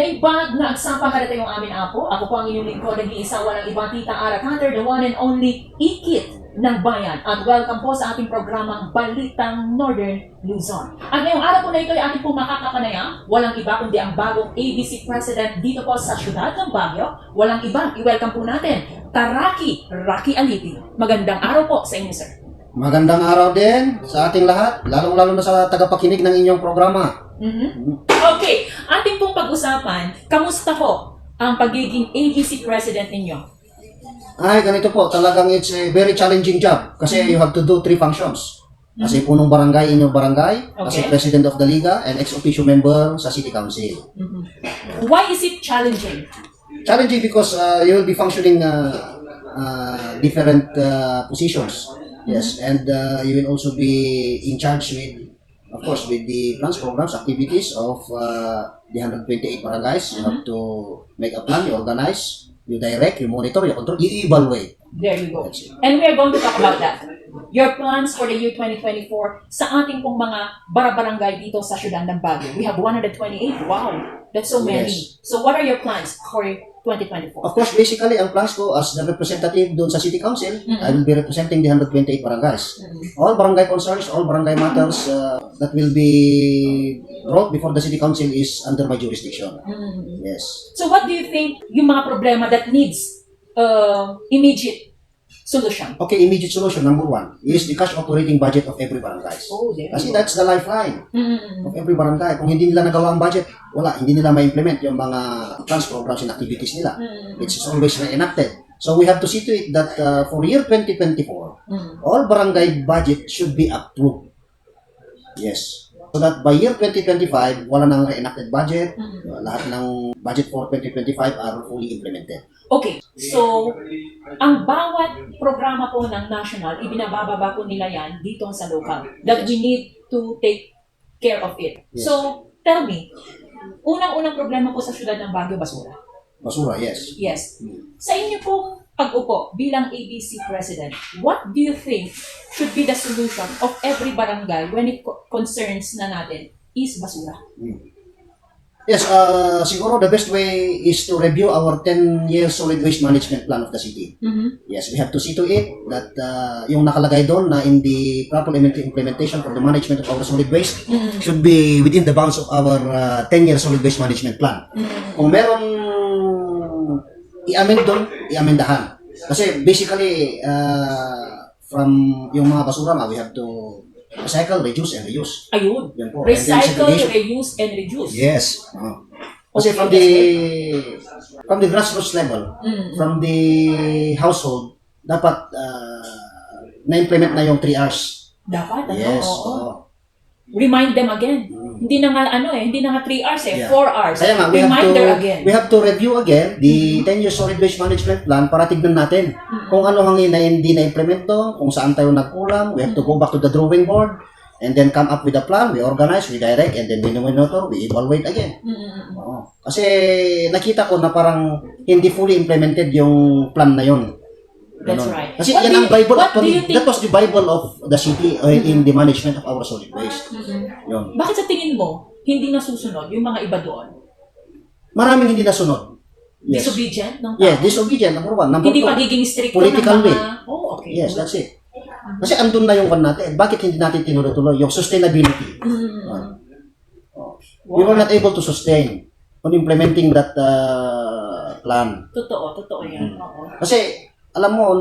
Naibag na agsapa karata yung amin apo. Ako po ang inyong lingkod, nag-iisa walang ibang tita Ara Hunter, the one and only Ikit ng Bayan. At welcome po sa ating programang Balitang Northern Luzon. At ngayong araw po na ito ay ating pong makakapanayam. Walang iba kundi ang bagong ABC President dito po sa siyudad ng Baguio. Walang ibang i-welcome po natin, Rocky Alipi. Magandang araw po sa inyo, sir. Magandang araw din sa ating lahat, lalong-lalo na sa tagapakinig ng inyong programa. Okay, ating pong pag-usapan, kamusta po ang pagiging ABC President ninyo? Ay, ganito po, talagang it's a very challenging job kasi you have to do 3 functions. Kasi punong barangay in your barangay, kasi President of the Liga, and ex-officio member sa City Council. Why is it challenging? Challenging because you will be functioning different positions. Yes, and you will also be in charge with, of course, with the plans, programs, activities of the 128 barangays. You have to make a plan, you organize, you direct, you monitor, you control, you evaluate. There you go. And we are going to talk about that. Your plans for the year 2024 sa ating pong mga barangay dito sa siyudad ng Baguio. We have 128. Wow, that's so many. Yes. So what are your plans for 2024? Of course, basically, ang plans ko as the representative doon sa City Council, I will be representing the 128 barangays. All barangay concerns, all barangay matters that will be brought before the City Council is under my jurisdiction. Yes. So what do you think yung mga problema that needs immediate solution? Okay, immediate solution, number 1, is the cash operating budget of every barangay. Oh, there Kasi you go. that's the lifeline of every barangay. Kung hindi nila nagawa ang budget, wala, hindi nila ma-implement yung mga plans, programs, and activities nila. It's always re-enacted. So we have to see to it that for year 2024, all barangay budget should be approved. Yes. So that by year 2025, wala nang re-enacted budget, lahat ng budget for 2025 are fully implemented. Okay, so ang bawat programa po ng national, ibinabababa po nila yan dito sa local. That we need to take care of it. Yes. So, tell me, unang-unang problema po sa siyudad ng Baguio, basura. Basura, yes. Yes. Sa inyo pong pag-upo bilang ABC President, what do you think should be the solution of every barangay when it concerns na natin is basura? Yes, siguro the best way is to review our 10-year solid waste management plan of the city. Yes, we have to see to it that yung nakalagay doon na in the proper implementation for the management of our solid waste should be within the bounds of our 10-year solid waste management plan. Kung meron i-amend doon, i-amendahan. Kasi basically, from yung mga basura we have to recycle, reduce, and reuse. Ayun. Yan po. Recycle, And then segregation. reuse, and reduce. Yes. Kasi from the grassroots level, from the household, dapat na-implement na yung 3 Rs. Dapat, ano? Yes. Oo. Remind them again. Hindi na nga, hindi na nga 3 hours Yeah. 4 hours. Kaya nga, Reminder again. we have to review again the 10-year solid waste management plan para tignan natin kung ano hangin na hindi na-implemento, kung saan tayo nagkulang. We have to go back to the drawing board and then come up with a plan. We organize, we direct, and then we monitor, we evaluate again. Oo. Kasi nakita ko na parang hindi fully implemented yung plan na yun. That's Ganon. right. Kasi What yan do ang you- Bible what do actually. you think- That was the Bible of the city in the management of our solid waste. Yun. Bakit sa tingin mo, hindi nasusunod yung mga iba doon? Maraming hindi nasunod. Yes. Disobedient ng tao? Yes, disobedient, number 1. Number Hindi 2, pagiging strict political ng mga... will. Oh, okay. yes, that's it. Kasi andun na yung one natin. Bakit hindi natin tinuloy-tuloy? Yung sustainability. We were not able to sustain on implementing that plan. Totoo yan. Oo. Kasi, alam mo,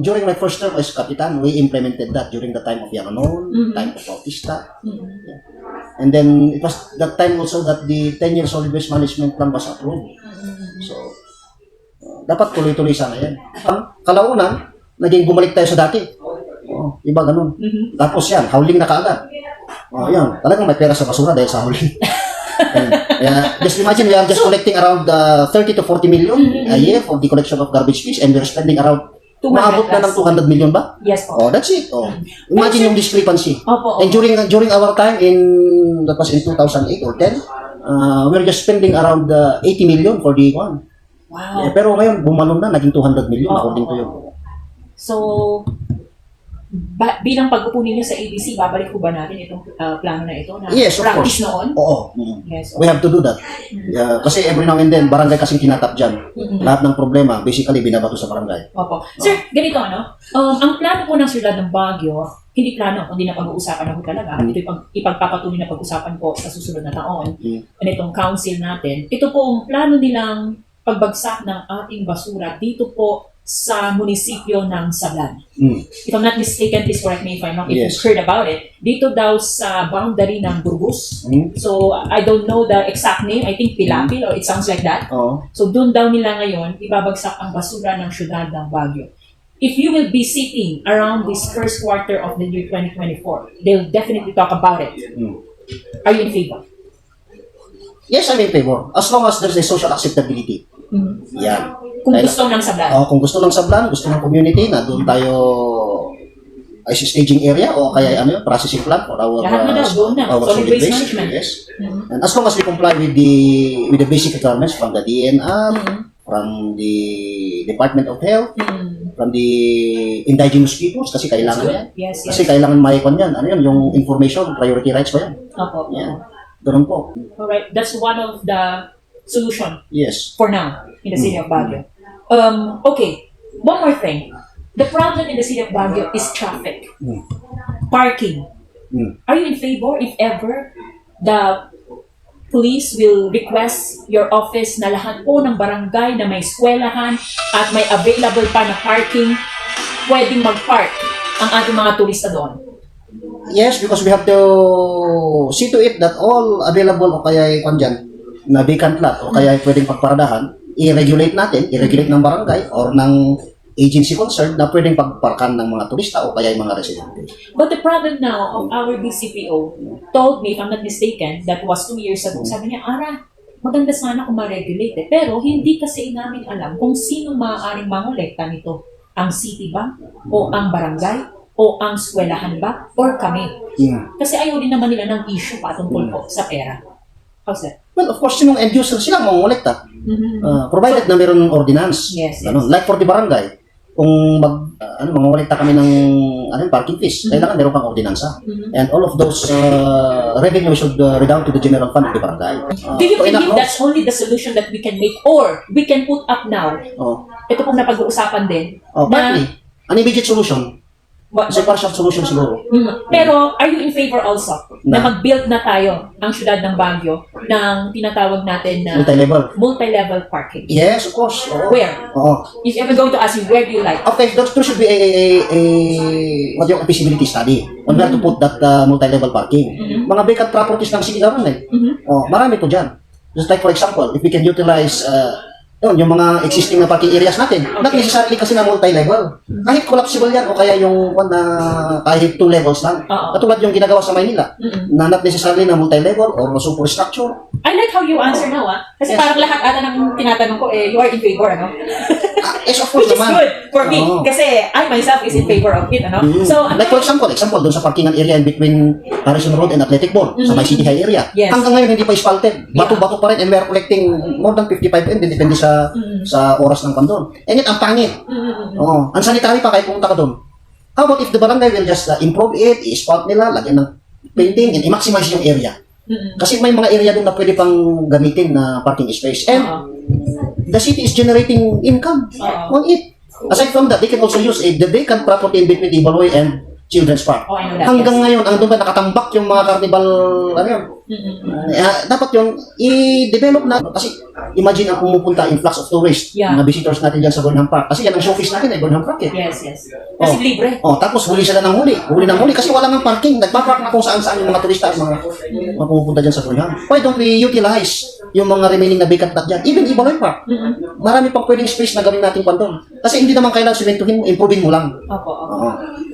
during my first term as Kapitan, we implemented that during the time of Yanonon, time of Bautista. And then, it was that time also that the 10-year solid waste management plan was approved. So, dapat tuloy-tuloy sana yan. Ang kalaunan, naging bumalik tayo sa dati. Iba ganun. Tapos yan, howling na kaagad. Yan, talagang may pera sa basura dahil sa howling. Just imagine we are just collecting around 30 to 40 million a year for the collection of garbage fees and we're spending around maabot na ng 200 million ba? Yes po. That's it. Imagine yung discrepancy. Opo. And during our time that was in 2008 or 10, we're just spending around 80 million for the one. Wow. Pero ngayon bumalon na naging 200 million according to you. So, bilang pag-upo ninyo sa ABC, babalik po ba natin itong plano na ito na Yes, of practice course. noon? Oo. Yes. We have to do that. Kasi every now and then, barangay kasing tinatap dyan. Lahat ng problema, basically, binabato sa barangay. Opo. Sir, ganito ang plano po ng siyudad ng Baguio, hindi plano, kundi na pag-uusapan na po talaga. Ito ipagpapatuloy na pag-usapan po sa susunod na taon. Itong council natin. Ito po ang plano nilang pagbagsak ng ating basura dito po sa munisipyo ng Sablan. If I'm not mistaken, please correct me if I'm wrong, if Yes. you've heard about it. Dito daw sa boundary ng Burgos. So, I don't know the exact name. I think Pilapil or it sounds like that. Oo. So, doon daw nila ngayon ibabagsak ang basura ng syudad ng Baguio. If you will be sitting around this first quarter of the year 2024, they'll definitely talk about it. Are you in favor? Yes, I'm in favor. As long as there's a social acceptability. Yan. Kung gusto ng sablan. Kung gusto ng sablan, gusto ng community na doon tayo ay staging area o kaya processing plant for our Lahat na daw, doon na. our Solid waste management. Yes. And as long as we comply with the basic requirements from the DNR, from the Department of Health, from the indigenous peoples, kasi kailangan yan. Yes, Kasi yes. kailangan maikon yan. Ano yan? Yung information, priority rights ba yan? Opo. Yan. Ganun po. Alright, that's one of the solution Yes. for now in the city of Baguio. Okay, one more thing. The problem in the city of Baguio is traffic. Parking. Are you in favor if ever the police will request your office na lahat po ng barangay na may eskwelahan at may available pa na parking, pwedeng mag-park ang ating mga turista doon? Yes, because we have to see to it that all available o kaya dyan, na vacant lot o kaya pwedeng pagparadahan, i-regulate natin, i-regulate ng barangay or ng agency concerned na pwedeng pagparkan ng mga turista o kaya yung mga residente. But the problem now of our BCPO told me, if I'm not mistaken, that was 2 years ago, sabi niya, Ara, maganda sana kung ma-regulate pero hindi kasi namin alam kung sino maaaring mangolekta nito. Ang city ba? O ang barangay? O ang eskwelahan ba? Or kami? Kasi ayaw din naman nila ng issue patungkol po sa pera. How's that? Well, of course, yung end user sila mangolekta. Provided na meron ordinance. Yes, yes. Like for the barangay, kung mangolekta kami ng parking fees, kailangan meron pang ordinansa. And all of those revenue should redound to the general fund of the barangay. Do you believe that's only the solution that we can make or we can put up now? Ito pong napag-uusapan din. Partly. An immediate solution. Kasi partial solution siguro. Pero are you in favor also na mag-build na tayo ang syudad ng Baguio ng tinatawag natin na multi-level parking? Yes, of course. Where? If I'm going to ask you, where do you like? Okay, there should be a feasibility study on where to put that multi-level parking. Mga vacant properties ng city government. Marami po dyan. Just like for example, if we can utilize yung mga existing na parking areas natin, not necessarily kasi na multi-level. Kahit collapsible yan o kaya yung kahit 2 levels lang. Katulad yung ginagawa sa Maynila, na not necessarily na multi-level or superstructure. I like how you answer now, Kasi parang lahat ata ng tinatanong ko, you are in favor, Yes, of course Which is naman. good for me, kasi I myself is in favor of it, So, like for example, doon sa parkingan area in between Harrison Road and Athletic Mall, sa May City High area. Yes. Hanggang ngayon hindi pa spalted. Bato-bato pa rin and we are collecting more than 55 and depende sa oras ng pandon. And yet, ang pangit. Ang sanitary pa kahit pumunta ka doon. How about if the barangay will just improve it, i-spalt nila, lagyan ng painting, and i-maximize yung area. Kasi may mga area doon na pwede pang gamitin na parking space. And the city is generating income on it. Aside from that, they can also use the vacant property in between Ibaloy and Children's Park. I know that, Hanggang ngayon, ang doon ba nakatambak yung mga carnival, dapat yung i-develop na. Kasi imagine ang pumupunta influx of tourists, mga visitors natin dyan sa Burnham Park. Kasi yan ang showcase natin Burnham Park Yes. Kasi libre. Tapos huli sila ng huli. Huli ng huli kasi wala nang parking. Nagpapark na kung saan-saan yung mga turista at mga pumupunta dyan sa Burnham. Why don't we utilize yung mga remaining na vacant lot dyan? Even Ibaloy Park. Marami pang pwedeng space na gawin natin pandon. Kasi hindi naman kailangan simentuhin mo, improvein mo lang.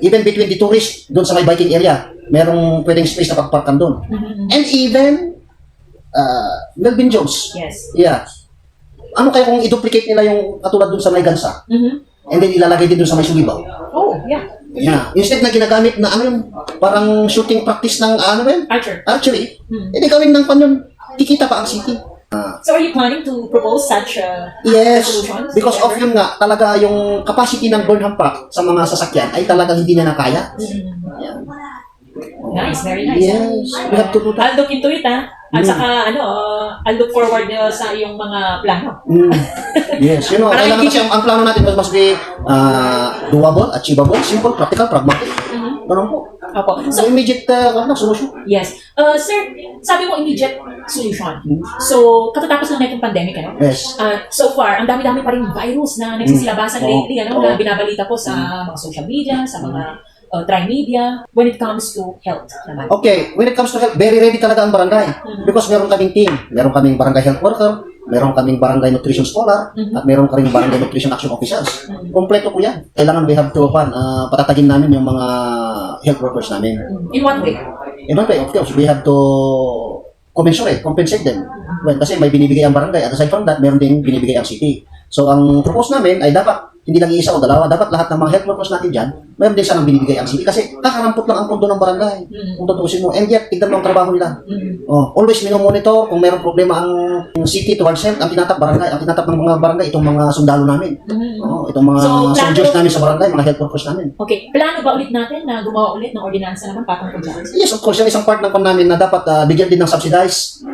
Even between the tourists, doon sa may biking area, merong pwedeng space na pagparkan doon. And even Melvin Jones. Yes. Yeah. Ano kaya kung i-duplicate nila yung katulad doon sa may Gansa? And then ilalagay din doon sa may Sulibaw? Yeah. Instead na ginagamit na parang shooting practice ng Archery. Hindi gawin ng kikita pa ang city. So are you planning to propose such Yes, solutions? because of yun nga, talaga yung capacity ng Burnham Park sa mga sasakyan ay talagang hindi na nakaya. Yan. Nice, very nice. Yes, we have to do that. I'll look into it, ha? At saka, I'll look forward sa iyong mga plano. Yes, Parang kailangan hindi kasi ang plano natin must be doable, achievable, simple, practical, pragmatic. Ganun po. Opo. So, immediate solution. Yes. Sir, sabi mo immediate solution. So, katatapos lang na itong pandemic, ano? Yes. So far, ang dami-dami pa rin virus na nagsisilabasan lately, ano? Na binabalita po sa mga social media, sa mga tri-media, when it comes to health naman. Okay, when it comes to health, very ready talaga ang barangay. Because meron kaming team. Meron kaming barangay health worker, meron kaming barangay nutrition scholar, at meron kaming barangay nutrition action officers. Kompleto po yan. Kailangan we have to patatagin namin yung mga health workers namin. In what way? In one way, of course, we have to compensate them. Well, kasi may binibigay ang barangay. At aside from that, meron din binibigay ang city. So, ang propose namin ay dapat hindi lang isa o dalawa, dapat lahat ng mga health workers natin dyan, mayroon din sanang binibigay ang city. Kasi kakarampot lang ang pondo ng barangay. Kung tutusin mo. And yet, tignan mo ang trabaho nila. Always minomonitor kung mayroong problema ang city towards health, ang tinatap barangay, ang tinatap ng mga barangay, itong mga sundalo namin. Itong mga soldiers namin sa barangay, mga health workers namin. Okay. Plano ba ulit natin na gumawa ulit ng ordinansa naman patungkol dyan? Yes, of course. Yung isang part ng pan namin na dapat bigyan din ng subsidize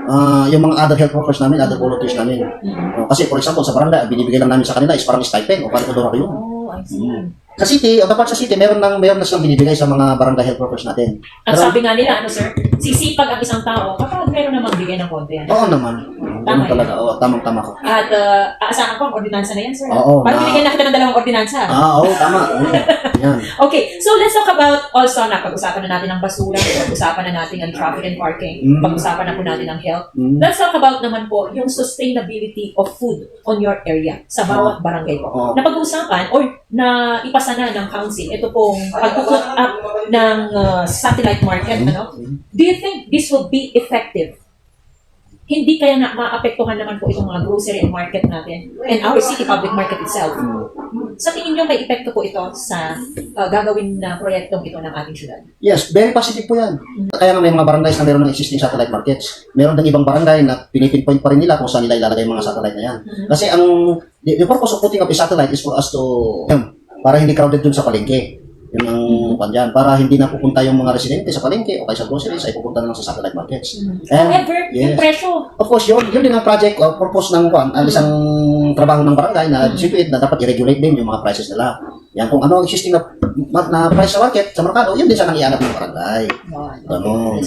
yung mga other health workers namin, other volunteers namin. Kasi for example, sa barangay, binibigay lang namin sa kanila is parang stipend o parang kodora kayo. Oh, I see. Sa city, o dapat sa city, meron na silang binibigay sa mga barangay health workers natin. At sabi nga nila, sir, sisipag ang isang tao kapag meron namang bigay ng konti. Oo naman. Ganun talaga. Oo, tamang-tama ko. At aasahan ko ang ordinansa na yan, sir. Oo, Parang binigyan na kita ng dalawang ordinansa. Oo, tama. Yan. Okay, so let's talk about also na pag-usapan na natin ang basura, pag-usapan na natin ang traffic and parking, pag-usapan na po natin ang health. Let's talk about naman po yung sustainability of food on your area sa bawat barangay po. Na pag-usapan or na ipasa na ng council, ito pong pag-put up ng satellite market, ano? Do you think this will be effective? Hindi kaya na maapektuhan naman po itong mga grocery and market natin and our city public market itself. Sa tingin nyo, may epekto po ito sa gagawin na proyektong ito ng ating syudad? Yes, very positive po yan. Kaya nga may mga barangays na meron ng existing satellite markets. Meron din ibang barangay na pinipinpoint pa rin nila kung saan nila ilalagay yung mga satellite na yan. Kasi the purpose of putting up a satellite is for us to, para hindi crowded dun sa palengke. Yun ang pandyan. Para hindi na pupunta yung mga residente sa palengke o kaya sa groceries, ay pupunta na lang sa satellite markets. However, yung presyo. Of course, yun din ang project o purpose ng ang isang trabaho ng barangay na situate na dapat i-regulate din yung mga prices nila. Yan, kung ano ang existing na price sa market, sa merkado, yun din sanang ianap ng barangay. Ganun.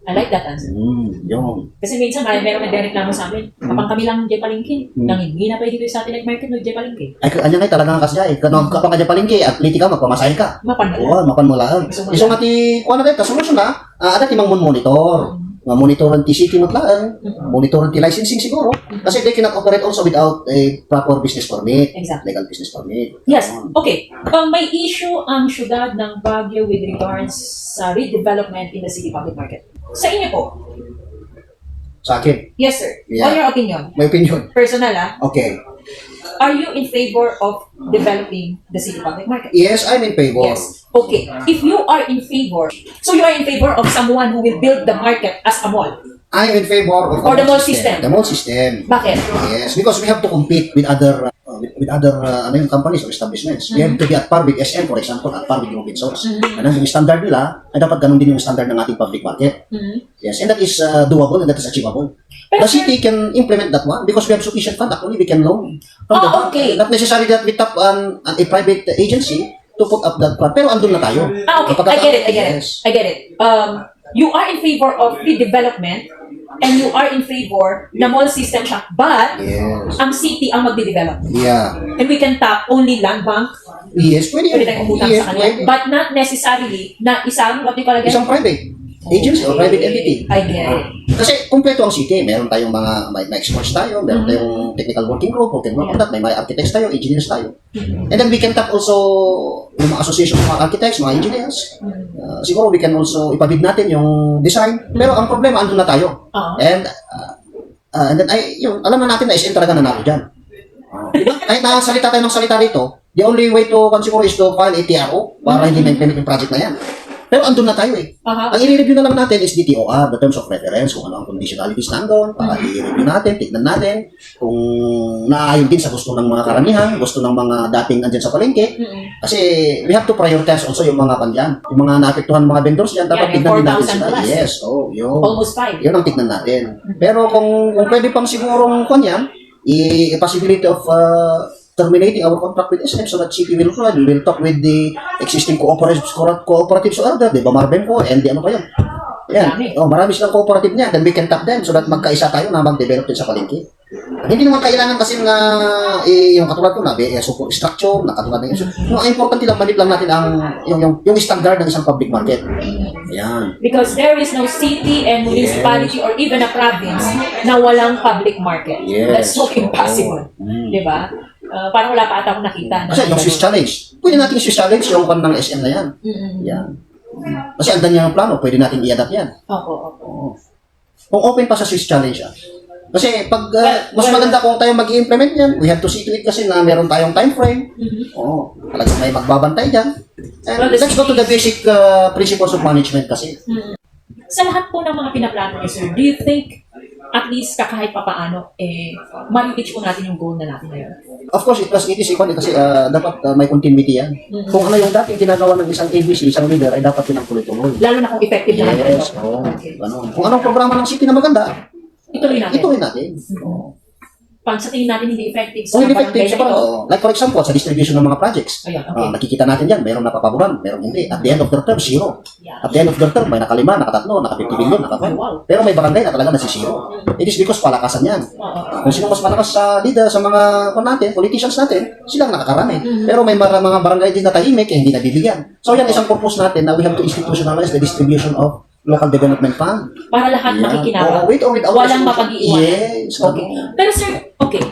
I like that answer. Yun. Kasi minsan meron nagreklamo sa amin, kapag kami lang J palengke, nang hindi na pwede yung satellite market no J palengke. Ay, kanya nga talaga nga kasi ay. Kapag ka dyan palengke, atleti ka, magpamasahe ka. Mapan mo. Oo, mapan mo lang. Iso nga ti, kuha na kayo, kasolusyon na, ada timang monitor. Monitoran ti city mutlaan, monitoran ti licensing siguro. Kasi they cannot operate also without a proper business permit. Exactly. Legal business permit. Yes. Okay. May issue ang syudad ng Baguio with regards sa redevelopment in the city public market. Sa inyo po? Sa akin, Yes, sir. Yeah. On your opinion? my opinion. Personal, Okay. are you in favor of developing the city public market? Yes, I'm in favor. Yes. Okay. If you are in favor, so you are in favor of someone who will build the market as a mall? I'm in favor of Or the mall system. The mall system. Bakit? Yes, because we have to compete with other companies or establishments. We have to be at par with SM, for example, at par with Robinsons. And yung standard nila, ay dapat ganun din yung standard ng ating public market. Yes, and that is doable and that is achievable. The city can implement that one because we have sufficient fund. Actually, we can loan from the bank. Okay. Not necessarily that we tap a private agency to put up that fund. Pero andun na tayo. Okay. I get it. Yes. I get it. You are in favor of redevelopment and you are in favor na mall system siya. But, Yes. ang city ang magde-develop. Yeah. And we can tap only land bank. Yes, pwede. Pwede tayong umutang Yes, sa kanila. pwede. But not necessarily na isang, what do you call again? Isang private agency or private entity. I get it. Kasi kumpleto ang city. Meron tayong may experts tayo, meron tayong technical working group, working group on that, may architects tayo, engineers tayo. And then we can tap also yung mga association ng mga architects, mga engineers. Siguro we can also ipabid natin yung design. Pero ang problema, andun na tayo. And then, alam na natin na SM talaga nanalo dyan. Diba? Kahit nasalita tayo ng salita dito, the only way to siguro is to file a TRO para hindi ma-implement yung project na yan. Pero andun na tayo eh. Aha. Ang i-review na lang natin is DTOR, the terms of reference, kung ano ang conditionalities nandun, para i-review natin, tignan natin, kung naayon din sa gusto ng mga karamihan, gusto ng mga dating andyan sa palengke. Kasi we have to prioritize also yung mga kanyan. Yung mga naapektuhan mga vendors yan, dapat Yan, tignan din natin 4,000 sila. plus. Yes, yun. Almost 5. Yun ang tignan natin. Pero kung pwede pang sigurong kanyan, possibility of terminating our contract with SM so that city will flood. We will talk with the existing cooperatives order, di ba, Marbenco, and ano pa yun? Yan. Marami silang cooperative niya. Then we can tap them so that magkaisa tayo na mag-develop din sa palengke. Hindi naman kailangan kasi nga yung katulad ko na support structure, na katulad ng yung importante lang, manip lang natin ang yung standard ng isang public market. Yan. Because there is no city and municipality or even a province na walang public market. Yes. That's so impossible. Di ba? Parang wala pa ata akong nakita. Kasi yung Swiss Challenge, pwede natin yung Swiss Challenge, yung kan ng SM na yan. Yan. Kasi andan niya ang plano, pwede natin i-adapt yan. Opo. Kung open pa sa Swiss Challenge yan. Kasi pag mas maganda kung tayo mag-i-implement yan, we have to see to it kasi na meron tayong time frame. Talagang may magbabantay dyan. And let's go to the basic principles of management kasi. Sa lahat po ng mga pinaplano niyo, sir, do you think at least kahit papaano, ma-reach po natin yung goal na natin ngayon? Of course, it is equal kasi dapat may continuity yan. Kung ano yung dating ginagawa ng isang ABC, isang leader, ay dapat yun ang tuloy-tuloy. Lalo na kung effective naman. Yes, ganun. Kung anong programa ng city na maganda, ituloy natin. ituloy natin. Pag sa tingin natin hindi effective Kung hindi barangay effective, na ito, like for example, sa distribution ng mga projects, Ayan, okay. nakikita natin yan, mayroong napapaboran, mayroong hindi. At the end of their term, zero. Yeah. At the end of their term, may nakalima, nakatatlo, naka-50 billion, naka-5. Wow. Pero may barangay na talaga nasisiro. It is because palakasan yan. Kung sino mas malakas sa leader, sa mga politicians natin, silang nakakarami. Pero may mga barangay din na tahimik, hindi nabibigyan. So yan isang purpose natin na we have to institutionalize the distribution of local development fund. Para lahat makikinabang. With or without Walang resolution. mapag-iwan. Yes. Okay. Pero sir, okay.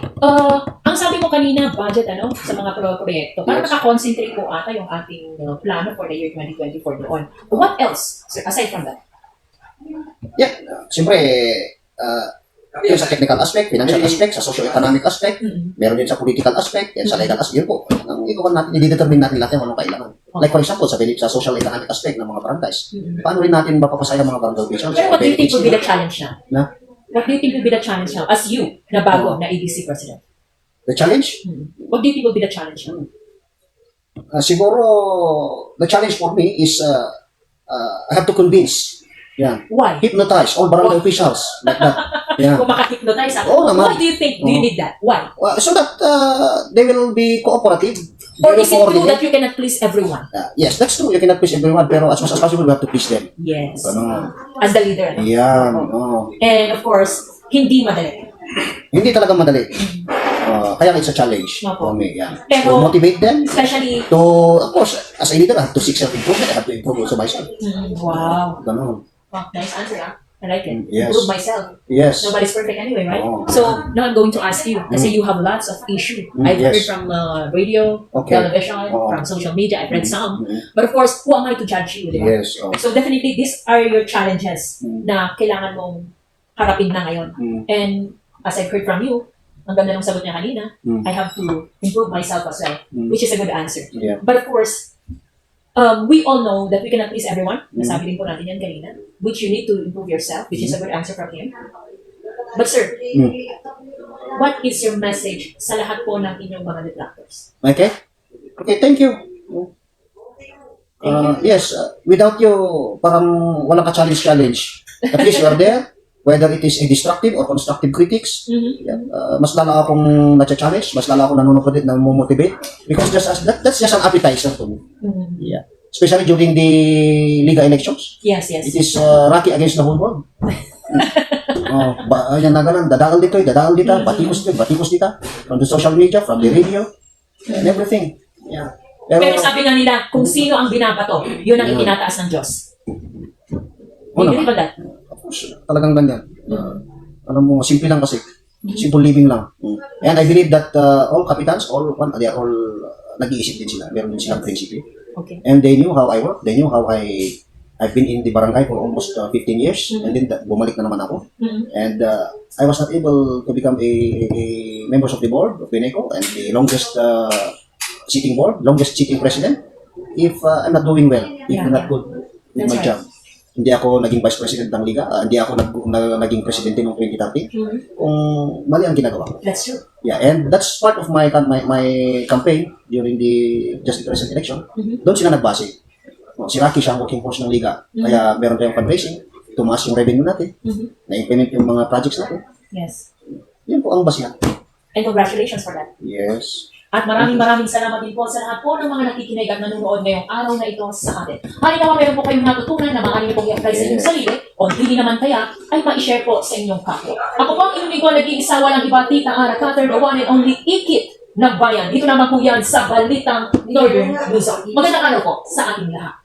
Ang sabi mo kanina, budget sa mga proyekto. Parang nakakonsentrate po ata yung ating plano for the year 2024 doon. What else, sir, aside from that? Yeah. Siyempre, yun sa technical aspect, financial aspect, sa socio-economic aspect, meron din sa political aspect, yan sa legal aspect, yun po. Ang ikukan natin, i-determine natin lahat yung anong kailangan. Like for example, sa social economic aspect ng mga barangays, paano rin natin mapapasaya mga barangay officials? Pero what do you think will be the challenge now? Na? What do you think will be the challenge now as you, na bago, na ADC president? The challenge? What do you think will be the challenge now? Siguro, the challenge for me is I have to convince, Why? hypnotize all barangay officials like that. Kung maka-hypnotize ako, Oo naman. what do you think? Do you need that? Why? So that they will be cooperative. Or They will is it true coordinate. that you cannot please everyone? Yes, that's true. You cannot please everyone, pero as much as possible, we have to please them. Yes. Ganun. As the leader. no? Yan. And of course, hindi madali. Hindi talaga madali. Kaya it's a challenge Opo. for me. Yeah. Pero- To motivate them Especially, to, of course, as a leader, I have to seek self-improvement. I have to improve also myself. wow. Ganun. Oh, nice answer, I like it. Yes. Improve myself. Yes. Nobody's perfect anyway, right? Oo. So, now I'm going to ask you, kasi you have lots of issue. I've heard yes. from radio, Okay. television, Oo. from social media, I've read some. But of course, who am I to judge you, di ba? Yes. So definitely, these are your challenges na kailangan mong harapin na ngayon. And as I've heard from you, ang ganda ng sagot niya kanina, I have to improve myself as well, which is a good answer. Yeah. But of course, we all know that we cannot please everyone. Nasabi din po natin yan kanina, which you need to improve yourself, which is a good answer from him. But sir, what is your message sa lahat po ng inyong mga detractors? Okay? Okay, thank you. Yes, without you, parang walang ka-challenge. At least you are there. Whether it is a destructive or constructive critics, mas lala akong na-challenge, mas lala akong nanomotivate. Because that's just an appetizer to me. Yeah. Especially during the Liga elections. Yes. It is Rocky against the whole world. Yan na ganun, dadaal dito, batikos dito, from the social media, from the radio, and everything. Yeah. Pero sabi nga nila, kung sino ang binabato, yun ang itinataas ng Diyos. Do you believe on that? Talagang ganyan. Alam mo, simple lang kasi. Simple living lang. And I believe that all capitans, they are all nag-iisip din sila. Meron din silang prinsipe. Okay. And they knew how I work. They knew how I've been in the barangay for almost 15 years. And then bumalik na naman ako. And I was not able to become a members of the board of Beneco and the longest sitting president if I'm not doing well, if I'm not good. with That's my right. job. Hindi ako naging vice president ng liga, hindi ako naging presidente noong 2013. Kung mali ang ginagawa ko. That's true. Yeah, and that's part of my campaign during the just recent election. Doon sila nagbase. Si Rocky siya ang working force ng liga. Kaya meron tayong fundraising, tumaas yung revenue natin, na-implement yung mga projects natin. Yes. Yan po ang basihan. And congratulations for that. Yes. At maraming salamat din po sa lahat po ng mga nakikinig at nanonood ngayong araw na ito sa atin. Halimbawa, meron po kayong natutunan na maaari pong i-apply sa inyong sarili o hindi naman kaya ay ma-share po sa inyong kapwa. Ako po ang inyong lingkod, nag-iisa walang iba, Tita Ara Cutter, the one and only Ikit ng Bayan. Dito naman po yan sa Balitang Northern Luzon. Magandang araw po sa ating lahat.